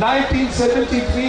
1973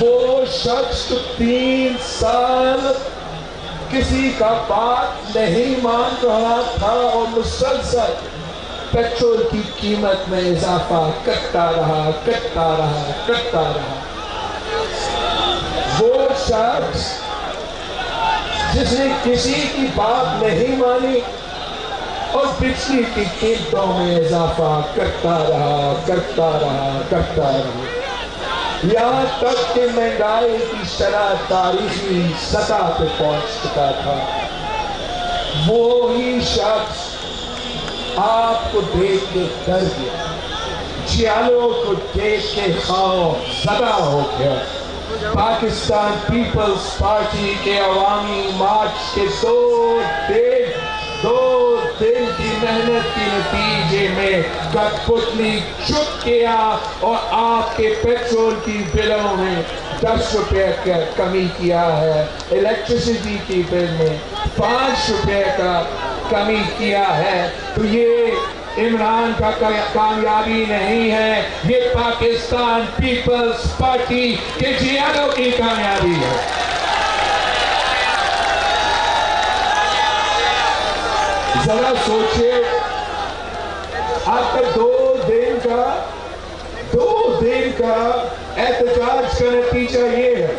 وہ شخص 3 سال کسی کا بات نہیں مان رہا تھا اور مسلسل پیٹرول کی قیمت میں اضافہ کرتا رہا وہ شخص جس نے کسی کی بات نہیں مانی اور بجلی کی قیمتوں میں اضافہ کرتا رہا یہاں تک کہ مہنگائی کی شرح تاریخی سطح پہ پہنچ چکا تھا. وہی شخص آپ کو دیکھ کے ڈر گیا, جیالوں کو دیکھ کے خوف زدہ ہو گیا. پاکستان پیپلز پارٹی کے عوامی مارچ کے 2 دن کی محنت کے نتیجے میں کٹپتلی چپ کیا اور آپ کے پیٹرول کی بلوں میں 10 روپے کا کمی کیا ہے, الیکٹریسٹی کی بل میں 5 روپے کا کمی کیا ہے. تو یہ عمران کا کامیابی نہیں ہے, یہ پاکستان پیپلز پارٹی کے جیالوں کی کامیابی ہے. ذرا سوچئے, آپ کا 2 دن کا احتجاج کا نتیجہ یہ ہے.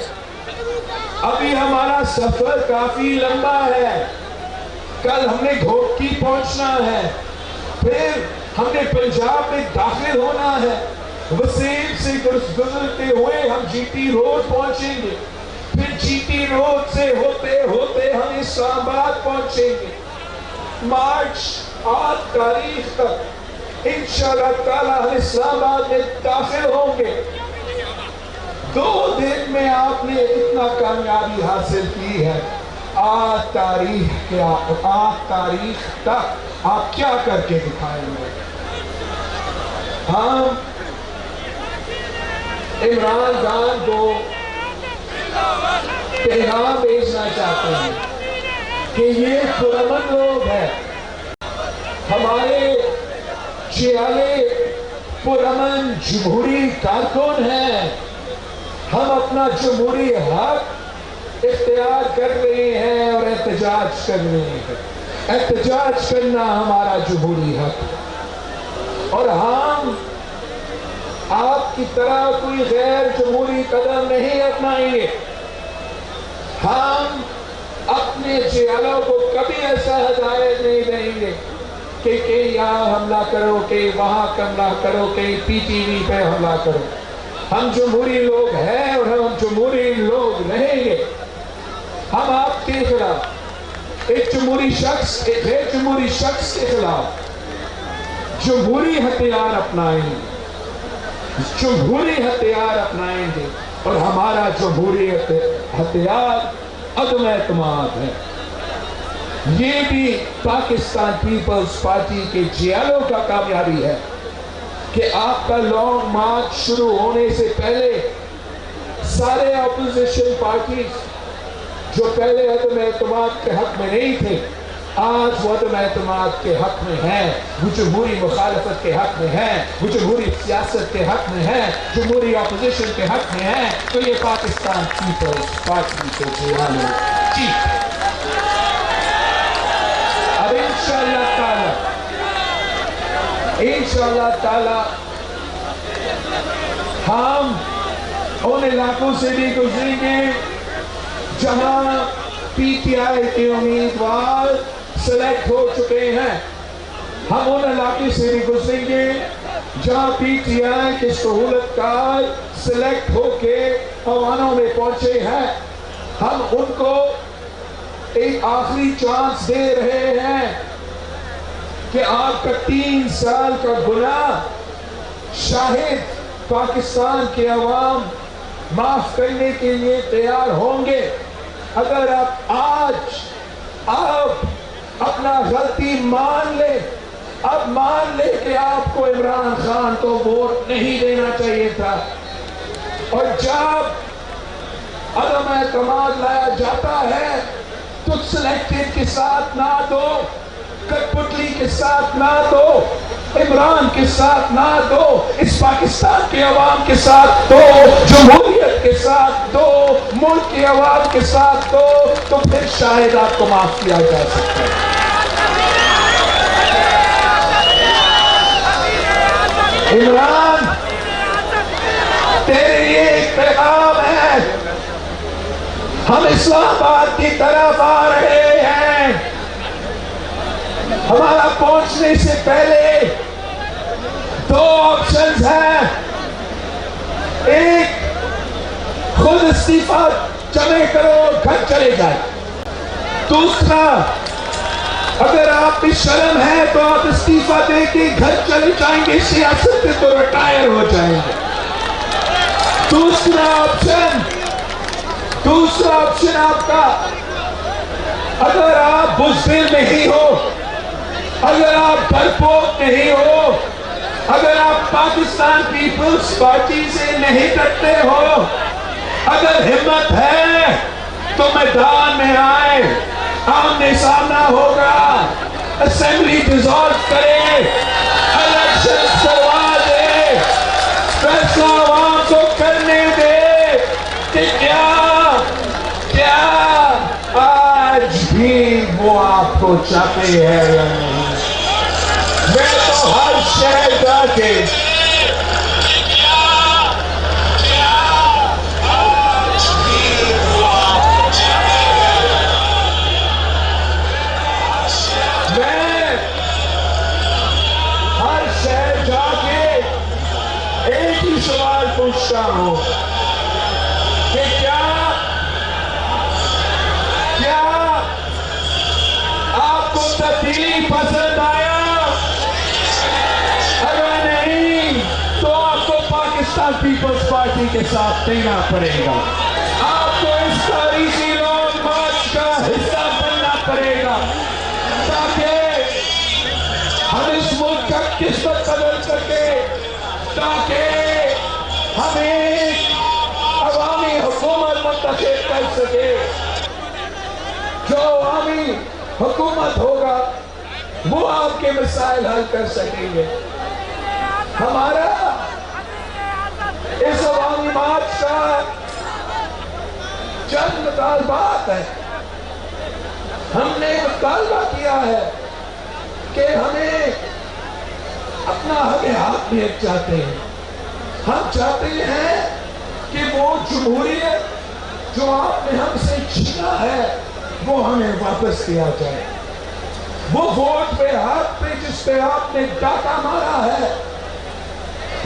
ابھی ہمارا سفر کافی لمبا ہے, کل ہم نے گھوٹکی پہنچنا ہے, پھر ہم نے پنجاب میں داخل ہونا ہے, وسیم سے گزرتے ہوئے ہم جی ٹی روڈ پہنچیں گے, پھر جی ٹی روڈ سے ہوتے ہوتے ہم اسلام آباد پہنچیں گے. مارچ 8 تاریخ تک انشاءاللہ تعالی ہم اسلام آباد میں داخل ہوں گے. 2 دن میں آپ نے اتنا کامیابی حاصل کی ہے. 8 تاریخ تک آپ کیا کر کے دکھائیں گے؟ ہم عمران خان کو پیغام بھیجنا چاہتے ہیں کہ یہ پرامن لوگ ہیں, ہمارے جیالے پرامن جمہوری کارکن ہیں. ہم اپنا جمہوری حق اختیار کر رہے ہیں اور احتجاج کر رہے ہیں. احتجاج کرنا ہمارا جمہوری حق ہے, اور ہم آپ کی طرح کوئی غیر جمہوری قدم نہیں اپنائیں گے. ہم اپنے جیالوں کو کبھی ایسا ہدایت نہیں دیں گے کہ یہاں حملہ کرو, کہ وہاں حملہ کرو, کہ پی ٹی وی پہ حملہ کرو. ہم جمہوری لوگ ہیں اور ہم جمہوری لوگ رہیں گے. ہم آپ کے خلاف ایک جمہوری شخص کے خلاف جمہوری ہتھیار اپنائیں گے, اور ہمارا جمہوری ہتھیار عدم اعتماد ہے. یہ بھی پاکستان پیپلز پارٹی کے جیالوں کا کامیابی ہے کہ آپ کا لانگ مارچ شروع ہونے سے پہلے سارے اپوزیشن پارٹیز جو پہلے عدم اعتماد کے حق میں نہیں تھے, آج وہ عدم اعتماد کے حق میں ہیں, وہ جمہوری مخالفت کے حق میں ہیں, وہ جمہوری سیاست کے حق میں ہیں, جمہوری اپوزیشن کے حق میں ہیں. تو یہ پاکستان پیپلز پارٹی کے جیالوں جیت ہے. اب انشاءاللہ تعالی ہم ان علاقوں سے بھی گزریں گے جہاں پی ٹی آئی کے امیدوار سلیکٹ ہو چکے ہیں. ہم ان علاقے سے بھی گزریں گے جہاں پی ٹی آئی کے سہولت کار سلیکٹ ہو کے ایوانوں میں پہنچے ہیں. ہم ان کو ایک آخری چانس دے رہے ہیں کہ آپ کا 3 سال کا گناہ شاہد پاکستان کے عوام معاف کرنے کے لیے تیار ہوں گے اگر آپ آج اپنا غلطی مان لیں. اب مان لیں کہ آپ کو عمران خان کو ووٹ نہیں دینا چاہیے تھا, اور جب عدم اعتماد لایا جاتا ہے تو سلیکٹڈ کے ساتھ نہ دو, کٹپتلی کے ساتھ نہ دو, عمران کے ساتھ نہ دو, اس پاکستان کے عوام کے ساتھ دو, جمہوریت کے ساتھ دو، ملک کی عوام کے ساتھ دو، تو پھر شاید آپ کو معاف کیا جا سکتا ہے۔ عمران، تیرے لیے ایک پیغام ہے، ہم اسلام آباد کی طرف آ رہے ہیں۔ ہمارا پہنچنے سے پہلے دو آپشنز ہیں، ایک خود استعفیٰ جمع کرو، گھر چلے جائے، دوسرا اگر آپ کی شرم ہے تو آپ استعفیٰ دے کے گھر چلے جائیں گے، سیاست سے تو ریٹائر ہو جائیں گے۔ دوسرا آپشن آپ کا، اگر آپ بزدل نہیں ہو، اگر آپ ڈرپوک نہیں ہو، اگر آپ پاکستان پیپلز پارٹی سے نہیں ڈرتے ہو، اگر ہمت ہے تو میدان میں آئے، آمنے سامنا ہوگا، اسمبلی ڈیزالو کرے، الیکشن کروا دے، فیصلہ عوام کو کرنے دے کہ کیا آج بھی وہ آپ کو چاہتے ہیں یا نہیں۔ میں تو ہر شہر جا کے ایک ہی سوال پوچھتا ہوں کہ کیا آپ کو تبدیلی پسند آیا؟ اگر نہیں تو آپ کو پاکستان پیپلز پارٹی کے ساتھ دینا پڑے گا، آپ کو اس تاریخی لانگ مارچ کا حصہ بننا پڑے گا، تاکہ ہم اس ملک کا قسمت بدل سکے، تاکہ ہم ایک عوامی حکومت منتخب کر سکے۔ جو عوامی حکومت ہوگا وہ آپ کے مسائل حل کر سکیں گے۔ ہمارا اس عوامی مارچ کا چند مطالبات ہیں۔ ہم نے مطالبہ کیا ہے کہ ہمیں اپنا حق حاکمیت چاہتے ہیں، ہم چاہتے ہیں کہ وہ جمہوریت جو آپ نے ہم سے چھینا ہے وہ ہمیں واپس کیا جائے، وہ ووٹ پہ ہاتھ پہ جس پہ آپ نے ڈاکہ مارا ہے،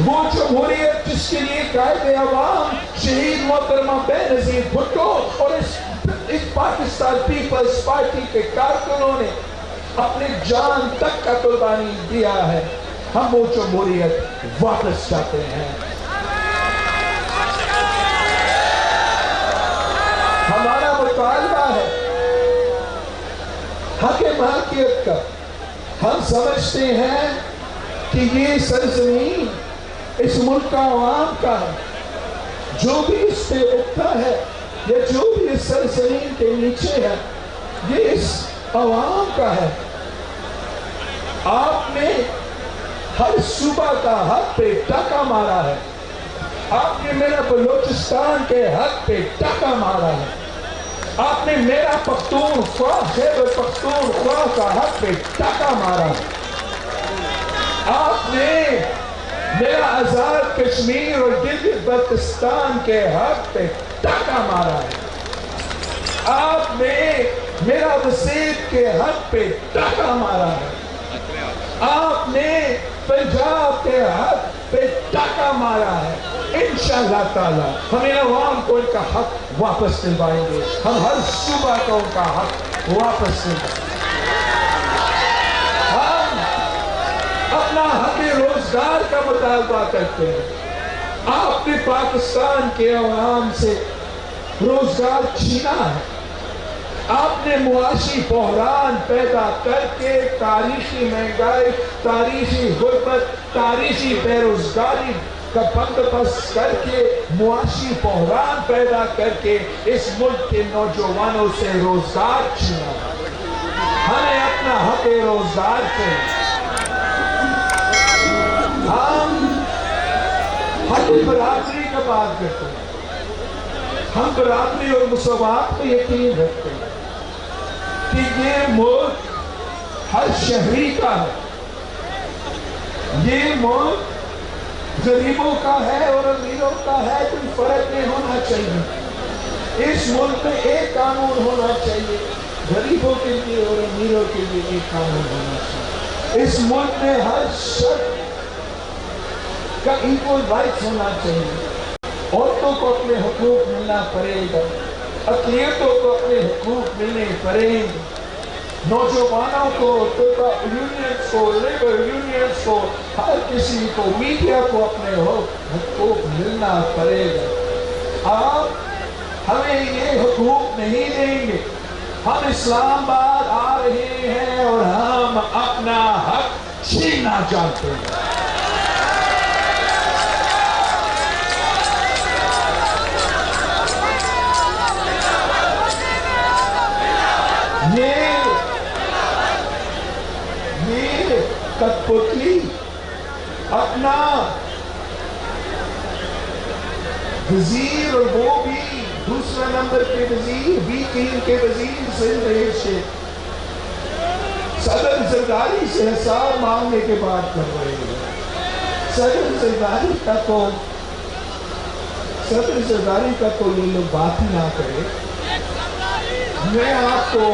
وہ جمہوریت جس کے لیے قائد عوام شہید محترمہ بینظیر بھٹو اور اس پاکستان پیپلز پارٹی کے کارکنوں نے اپنے جان تک کا قربانی دیا ہے، ہم وہ جمہوریت واپس چاہتے ہیں۔ ہمارا مطالبہ ہے حق مالکیت کا۔ ہم سمجھتے ہیں کہ یہ سرزمین اس ملک کا عوام کا ہے، جو بھی اس پہ اٹھتا ہے یا جو بھی اس سرزمین کے نیچے ہے یہ اس عوام کا ہے۔ آپ نے ہر صوبہ کا حق پہ ڈاکہ مارا ہے، آپ نے میرا بلوچستان کے حق پہ ڈاکہ مارا ہے، آپ نے میرا پختونخوا خیبر پختونخوا کا حق پہ ڈاکہ مارا ہے، آپ نے میرا آزاد کشمیر اور گلگت بلتستان کے حق پہ ڈاکہ مارا ہے، آپ نے میرا وسیب کے حق پہ ڈاکہ مارا ہے، آپ نے پنجاب کے حق پہ ڈاکہ مارا ہے۔ انشاءاللہ تعالی ہمیں عوام کو ان کا حق واپس دلوائیں گے، ہم ہر صوبہ کو ان کا حق واپس دلوائیں گے۔ ہم اپنا حق روزگار کا مطالبہ کرتے ہیں۔ آپ نے پاکستان کے عوام سے روزگار چھینا ہے، آپ نے معاشی بحران پیدا کر کے تاریخی مہنگائی، تاریخی غربت، تاریخی بے روزگاری کا بندوبست کر کے معاشی بحران پیدا کر کے اس ملک کے نوجوانوں سے روزگار چھینا۔ ہمیں اپنا حق روزگار چاہیے۔ ہم حق برابری کا بات کرتے ہیں، ہم برابری اور مساوات پہ یقین رکھتے ہیں کہ یہ ملک ہر شہری کا ہے، یہ ملک غریبوں کا ہے اور امیروں کا ہے، کوئی فرق نہیں ہونا چاہیے۔ اس ملک میں ایک قانون ہونا چاہیے، غریبوں کے لیے اور امیروں کے لیے ایک قانون ہونا چاہیے۔ اس ملک میں ہر شخص کا ایکول رائٹس ہونا چاہیے۔ عورتوں کو اپنے حقوق ملنا پڑے گا، اقلیتوں کو اپنے حقوق ملنے پڑیں گے، نوجوانوں کو، طلباء یونینز کو، لیبر یونینز کو، ہر کسی کو، میڈیا کو اپنے حقوق ملنا پڑے گا۔ آپ ہمیں یہ حقوق نہیں دیں گے، ہم اسلام آباد آ رہے ہیں اور ہم اپنا حق چھیننا چاہتے ہیں۔ یہ کٹپتلی اپنا وزیر، اور وہ بھی دوسرا نمبر کے وزیر، B3 کے وزیر سندھ سے صدر زرداری سے حساب مانگنے کے بعد کر رہے ہیں۔ صدر زرداری کا تو یہ لوگ بات ہی نہ کرے۔ میں آپ کو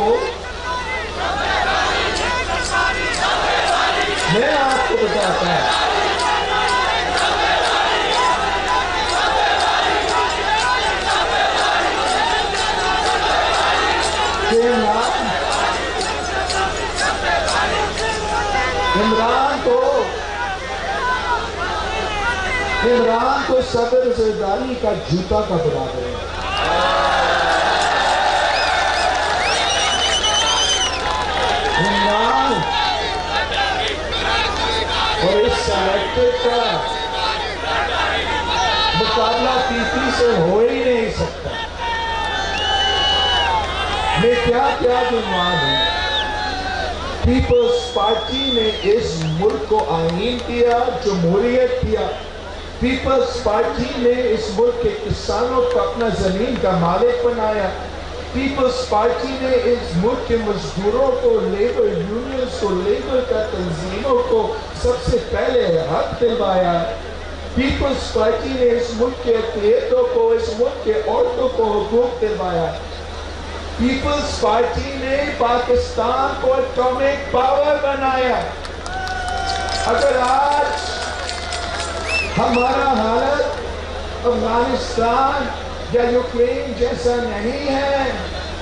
بتاتا ہوں، عمران کو صدر زرداری کا جوتا کا برابر ہے۔ عمران اور اس سلیکٹر کا مقابلہ تیسری سے ہو ہی نہیں سکتا۔ میں کیا دنوان ہوں، پیپلز پارٹی نے اس ملک کو آئین کیا، جمہوریت کیا۔ پیپلز پارٹی نے اس ملک کے کسانوں کو اپنا زمین کا مالک بنایا۔ پیپلز پارٹی نے اس ملک کے مزدوروں کو، لیبر یونینز کو، لیبر کا تنظیموں کو سب سے پہلے حق دلوایا۔ پیپلز پارٹی نے اس ملک کے اقلیتوں کو، اس ملک کے عورتوں کو حقوق دلوایا۔ پیپلز پارٹی نے پاکستان کو ایٹامک پاور بنایا۔ اگر آج ہمارا حالت افغانستان یا یوکرین جیسا نہیں ہے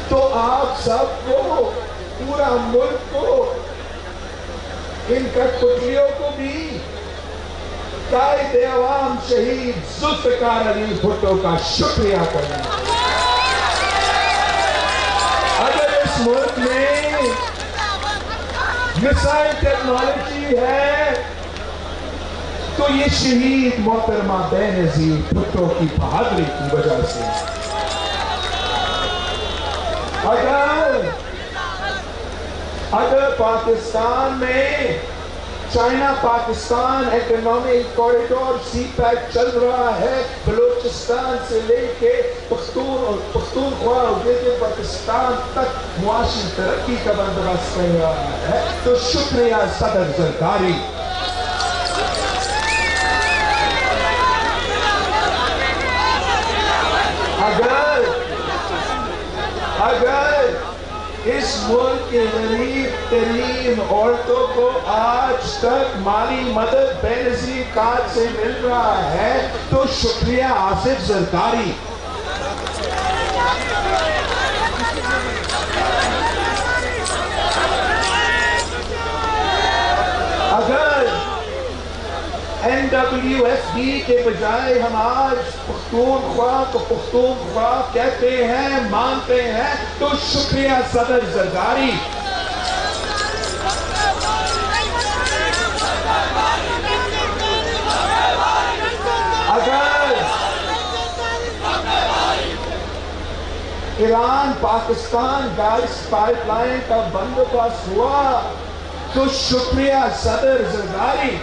تو آپ سب کو، پورا ملک کو، ان کٹپتلیوں کو بھی قائد عوام شہید ذوالفقار علی بھٹو کا شکریہ کرنا۔ اگر اس ملک میں میزائل ٹیکنالوجی ہے تو یہ شہید محترمہ بینظیر بھٹو کی بہادری کی وجہ سے۔ اگر پاکستان میں چائنا پاکستان اکنامک کوریڈور سی پیک چل رہا ہے، بلوچستان سے لے کے پختونخوا اور گلگت پاکستان تک معاشی ترقی کا بندوبست کر رہا ہے، تو شکریہ صدر زرداری۔ اگر اس ملک کے غریب ترین عورتوں کو آج تک مالی مدد بینظیر کارڈ سے مل رہا ہے تو شکریہ آصف زرداری۔ اگر NWSB کے بجائے ہم آج پختونخوا کو پختونخوا کہتے ہیں، مانتے ہیں، تو شکریہ صدر زرداری۔ اگر Iran Pakistan gas pipeline کا بندوبست ہوا تو شکریہ صدر زرداری۔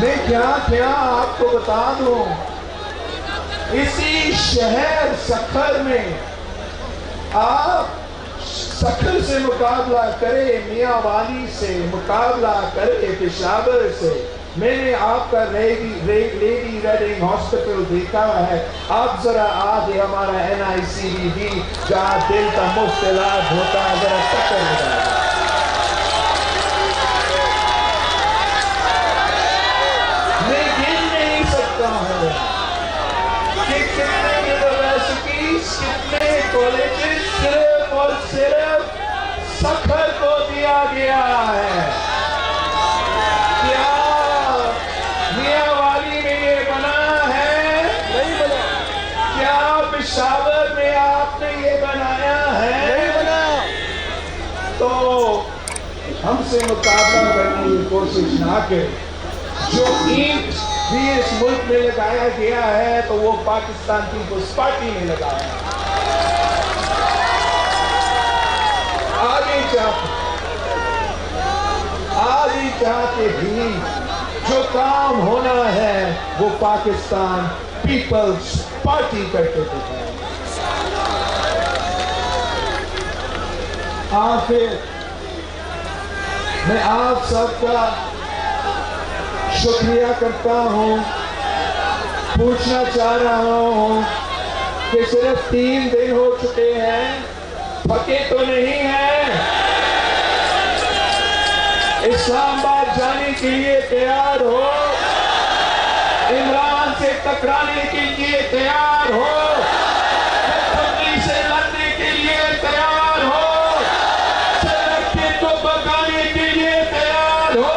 میں کیا آپ کو بتا دوں، اسی شہر سکھر میں آپ سکھر سے مقابلہ کرے، میاں والی سے مقابلہ کرے، پشاور سے. میں نے آپ کا لیڈی ریڈنگ ہاسپٹل دیکھا ہے. آپ ذرا آگے ہمارا NICDB جہاں دل کا مفت علاج ہوتا ہے ذرا چکر لگائیں. میں گن نہیں سکتا ہوں کہ کتنے یونیورسٹیز، کتنے کالجز صرف اور صرف سکھر کو دیا گیا ہے. کیا میاں والی میں یہ بنا ہے؟ نہیں بنا. کیا پشاور میں آپ نے یہ بنایا ہے؟ نہیں بنا. تو ہم سے مقابلہ کرنے کی کوشش نہ کریں. جو اینٹ بھی اس ملک میں لگایا گیا ہے تو وہ پاکستان پیپلز پارٹی میں لگایا ہے. آگے چاہتے بھی جو کام ہونا ہے وہ پاکستان پیپلز پارٹی کرتے تھے. آخر میں آپ سب کا شکریہ کرتا ہوں. پوچھنا چاہ رہا ہوں کہ صرف 3 دن ہو چکے ہیں، تھکے تو نہیں ہیں؟ اسلام آباد جانے کے لیے تیار ہو؟ عمران سے ٹکرانے کے لیے تیار ہو؟ تبلیغ سے لڑنے کے لیے تیار ہو؟ سرکے کو بگانے کے لیے تیار ہو؟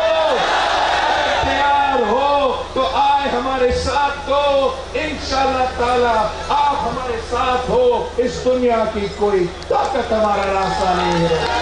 تو آئے ہمارے ساتھ ہو. انشاءاللہ تعالی آپ ہمارے ساتھ ہو. اس دنیا کی کوئی طاقت ہمارا راستہ نہیں ہے.